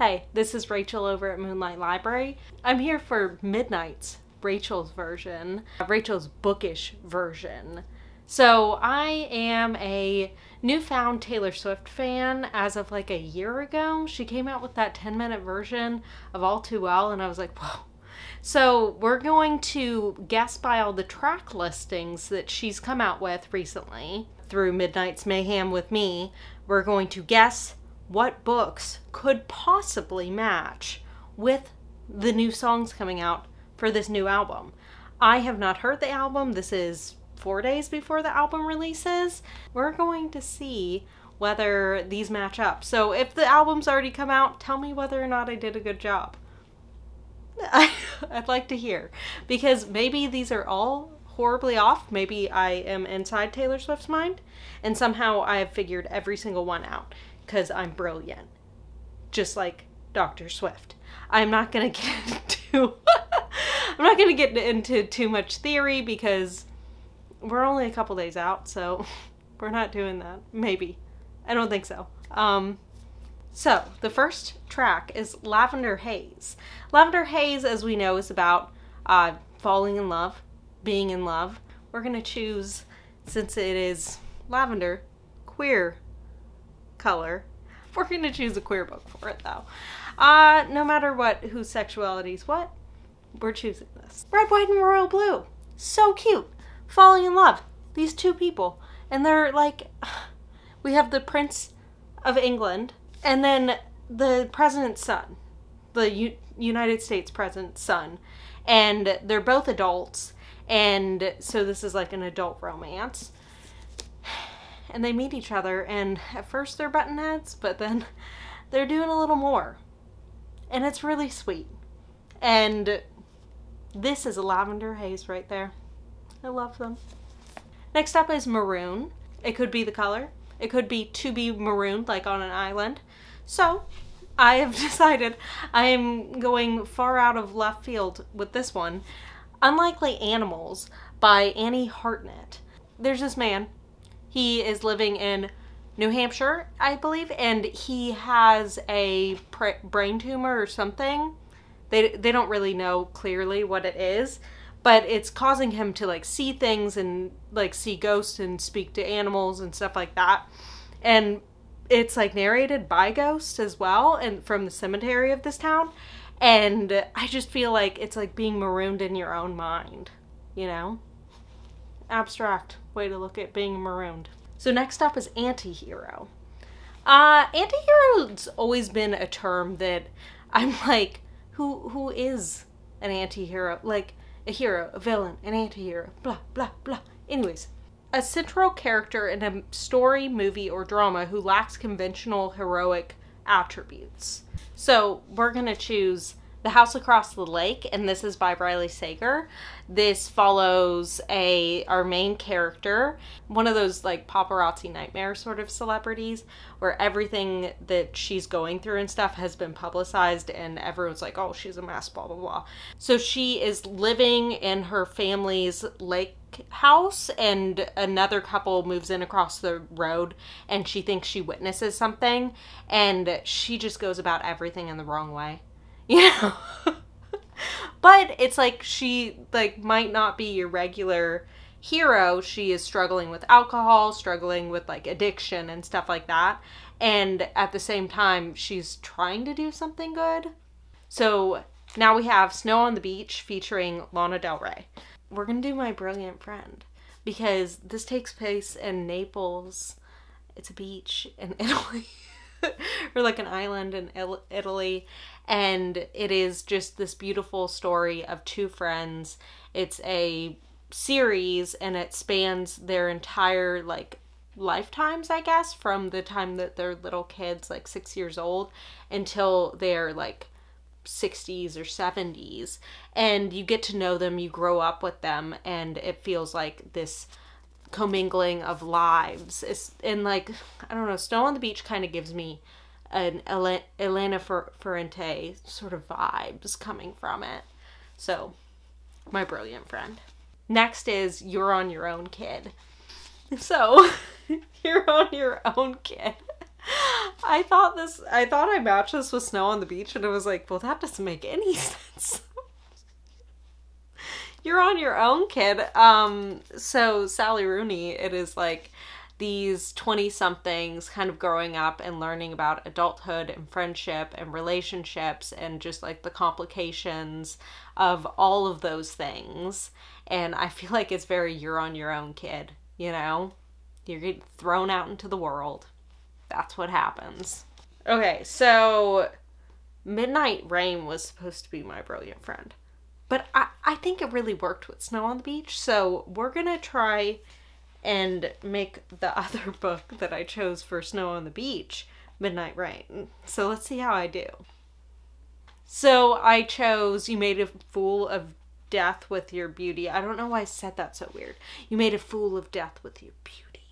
Hey, this is Rachel over at Moonlight Library. I'm here for Midnight's Rachel's version, Rachel's bookish version. So I am a newfound Taylor Swift fan as of like a year ago. She came out with that 10-minute version of All Too Well and I was like, whoa. So we're going to guess by all the track listings that she's come out with recently through Midnight's Mayhem with me. We're going to guess what books could possibly match with the new songs coming out for this new album. I have not heard the album. This is 4 days before the album releases. We're going to see whether these match up. So if the album's already come out, tell me whether or not I did a good job. I'd like to hear, because maybe these are all horribly off. Maybe I am inside Taylor Swift's mind and somehow I have figured every single one out because I'm brilliant, just like Dr. Swift. I'm not gonna get into too much theory because we're only a couple days out, so we're not doing that. Maybe. I don't think so. So the first track is Lavender Haze. Lavender Haze, as we know, is about falling in love, being in love. We're gonna choose, since it is lavender, queer color, we're gonna choose a queer book for it though. No matter whose sexuality is what, we're choosing this. Red, white, and royal blue. So cute. Falling in love. These two people. And they're like, we have the Prince of England and then the president's son. The United States president's son. And they're both adults. And so this is like an adult romance. And they meet each other, and at first they're button heads, but then they're doing a little more. And it's really sweet. And this is a Lavender Haze right there. I love them. Next up is Maroon. It could be the color. It could be to be marooned, like on an island. So I have decided I am going far out of left field with this one. Unlikely Animals by Annie Hartnett. There's this man. He is living in New Hampshire, I believe, and he has a brain tumor or something. They don't really know clearly what it is, but it's causing him to like see things and like see ghosts and speak to animals and stuff like that. And it's like narrated by ghosts as well, and from the cemetery of this town. And I just feel like it's like being marooned in your own mind, you know? Abstract way to look at being marooned. So next up is anti-hero. Anti-hero's always been a term that I'm like, who is an anti-hero? Like a hero, a villain, an anti-hero, blah, blah, blah. Anyways, a central character in a story, movie, or drama who lacks conventional heroic attributes. So we're gonna choose The House Across the Lake, and this is by Riley Sager. This follows our main character, one of those like paparazzi nightmare sort of celebrities, where everything that she's going through and stuff has been publicized and everyone's like, oh, she's a mess, blah, blah, blah. So she is living in her family's lake house and another couple moves in across the road and she thinks she witnesses something and she just goes about everything in the wrong way. You know? But it's like she like might not be your regular hero. She is struggling with alcohol, struggling with like addiction and stuff like that. And at the same time, she's trying to do something good. So now we have Snow on the Beach featuring Lana Del Rey. We're going to do My Brilliant Friend because this takes place in Naples. It's a beach in Italy. Or like an island in Italy, and it is just this beautiful story of two friends. It's a series and it spans their entire like lifetimes, I guess, from the time that they're little kids, like 6 years old, until they're like 60s or 70s, and you get to know them, you grow up with them, and it feels like this commingling of lives. And like, I don't know, Snow on the Beach kind of gives me an Elena Ferrante sort of vibes coming from it. So, My Brilliant Friend. Next is You're on Your Own, Kid. So, You're on Your Own, Kid I thought I matched this with Snow on the Beach, and I was like, well, that doesn't make any sense. You're on your own, kid. So Sally Rooney, it is like these 20-somethings kind of growing up and learning about adulthood and friendship and relationships and just like the complications of all of those things. And I feel like it's very you're on your own, kid, you know? You're getting thrown out into the world. That's what happens. Okay, so Midnight Rain was supposed to be my brilliant friend. But I think it really worked with Snow on the Beach, so we're gonna try and make the other book that I chose for Snow on the Beach, Midnight Rain. So let's see how I do. So I chose You Made a Fool of Death with Your Beauty. I don't know why I said that so weird. You made a fool of death with your beauty.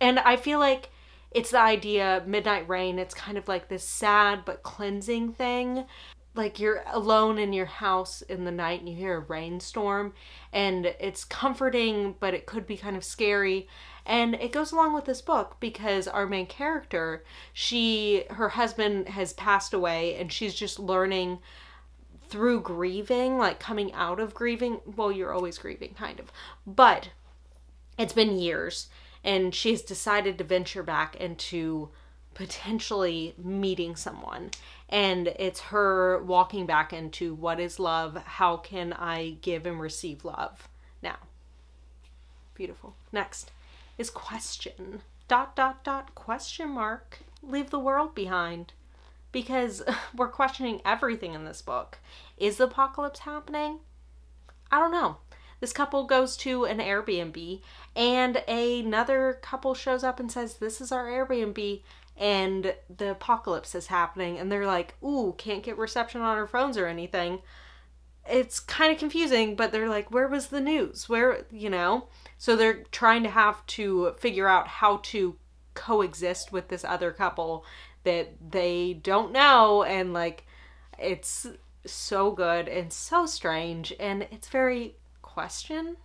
And I feel like it's the idea, Midnight Rain, it's kind of like this sad but cleansing thing. Like you're alone in your house in the night and you hear a rainstorm, and it's comforting, but it could be kind of scary. And it goes along with this book because our main character, her husband has passed away, and she's just learning through grieving, like coming out of grieving. Well, you're always grieving, kind of. But it's been years, and she's decided to venture back into potentially meeting someone. And it's her walking back into what is love? How can I give and receive love now? Beautiful. Next is question. ... question mark. Leave the world behind. Because we're questioning everything in this book. Is the apocalypse happening? I don't know. This couple goes to an Airbnb, and another couple shows up and says, this is our Airbnb, and the apocalypse is happening, and they're like, ooh, can't get reception on our phones or anything. It's kind of confusing, but they're like, where was the news? Where, you know? So they're trying to figure out how to coexist with this other couple that they don't know, and like, it's so good and so strange, and it's very question.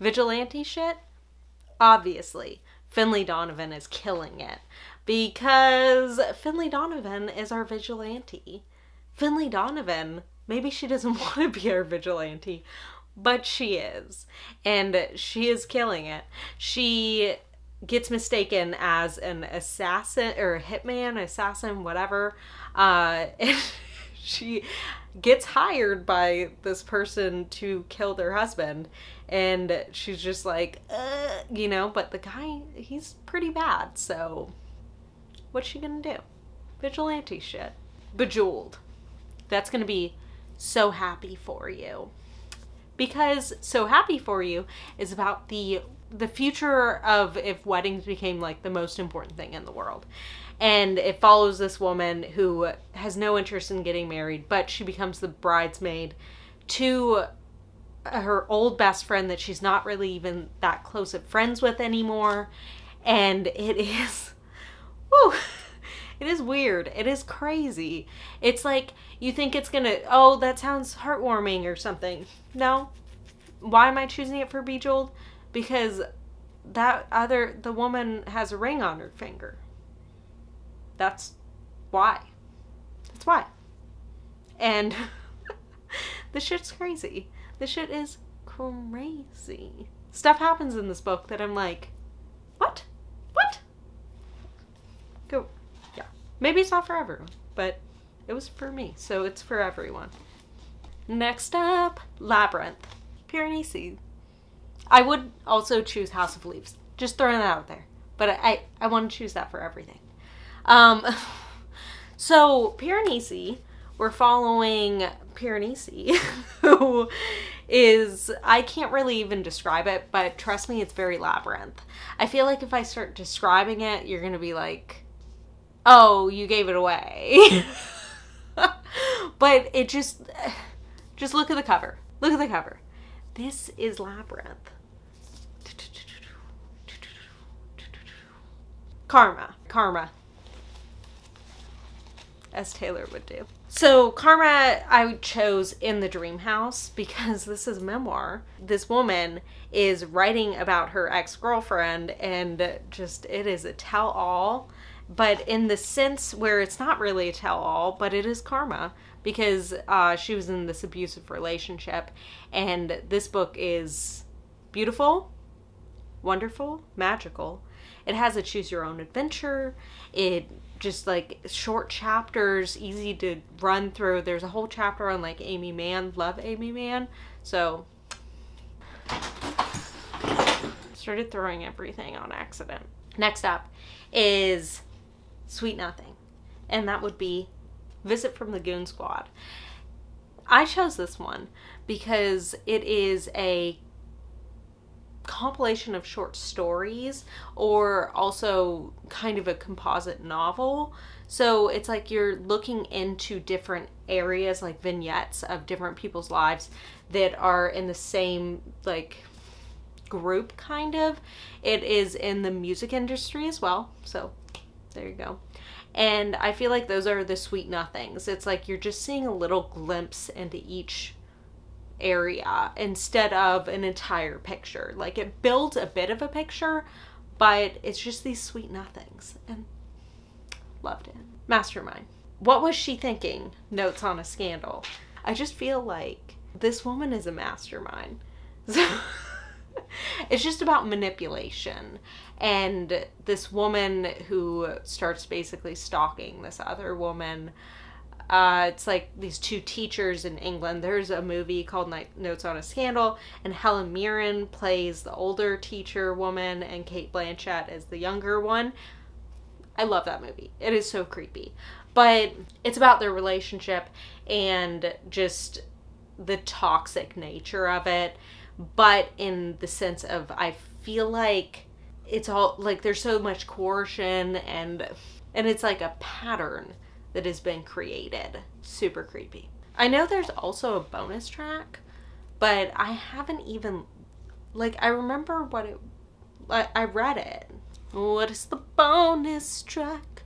Vigilante shit? Obviously, Finlay Donovan is killing it. Because Finlay Donovan is our vigilante. Finlay Donovan, maybe she doesn't want to be our vigilante, but she is. And she is killing it. She gets mistaken as an assassin, or a hitman, assassin, whatever. And she gets hired by this person to kill their husband. And she's just like, you know, but the guy, he's pretty bad, so what's she gonna do? Vigilante shit. Bejeweled. That's gonna be So Happy For You. Because So Happy For You is about the future of if weddings became like the most important thing in the world. And it follows this woman who has no interest in getting married, but she becomes the bridesmaid to her old best friend that she's not really even that close of friends with anymore. And it is, whew, it is weird. It is crazy. It's like, you think it's gonna, oh, that sounds heartwarming or something. No. Why am I choosing it for Bejeweled? Because the woman has a ring on her finger. That's why. That's why. And the shit's crazy. The shit is crazy. Stuff happens in this book that I'm like, what? What? Go. Yeah. Maybe it's not for everyone, but it was for me, so it's for everyone. Next up, Labyrinth. Piranesi. I would also choose House of Leaves. Just throwing that out there. But I want to choose that for everything. So Piranesi, we're following Piranesi, who is, I can't really even describe it, but trust me, it's very Labyrinth. I feel like if I start describing it, you're gonna be like, oh, you gave it away. But it just look at the cover. Look at the cover. This is Labyrinth. Karma. As Taylor would do. So Karma I chose in the dream house because this is a memoir. This woman is writing about her ex-girlfriend, and just, it is a tell-all. but in the sense where it's not really a tell-all, but it is karma, because she was in this abusive relationship, and this book is beautiful, wonderful, magical. It has a choose your own adventure. It just like short chapters, easy to run through. There's a whole chapter on like Amy Mann. Love Amy Mann. So started throwing everything on accident. Next up is Sweet Nothing, and that would be Visit from the Goon Squad. I chose this one because it is a compilation of short stories, or also kind of a composite novel. So it's like you're looking into different areas, like vignettes of different people's lives that are in the same like group, kind of. It is in the music industry as well, so there you go. And I feel like those are the sweet nothings. It's like you're just seeing a little glimpse into each area instead of an entire picture. Like it builds a bit of a picture, but it's just these sweet nothings, and loved it. Mastermind. What was she thinking? Notes on a Scandal. I just feel like this woman is a mastermind. So it's just about manipulation, and this woman who starts basically stalking this other woman. It's like these two teachers in England. There's a movie called Notes on a Scandal, and Helen Mirren plays the older teacher woman, and Cate Blanchett is the younger one. I love that movie. It is so creepy. But it's about their relationship and just the toxic nature of it. But in the sense of, I feel like it's all like there's so much coercion, and it's like a pattern that has been created. Super creepy. I know there's also a bonus track, but I haven't even, like, I remember what it, I read it. What is the bonus track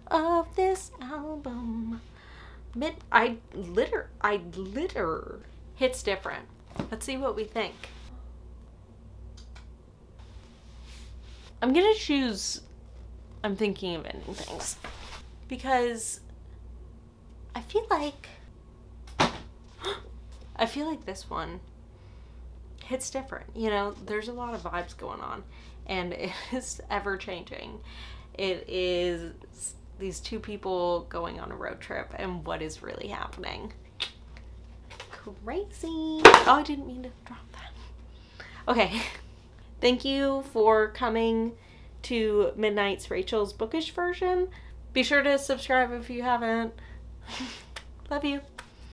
of this album? Hits different. Let's see what we think. I'm gonna choose I'm Thinking of Ending Things, because I feel like this one hits different. You know, there's a lot of vibes going on, and it is ever changing. It is these two people going on a road trip, and what is really happening. Crazy. Oh, I didn't mean to drop that. Okay. Thank you for coming to Midnight's Rachel's Bookish version. Be sure to subscribe if you haven't. Love you.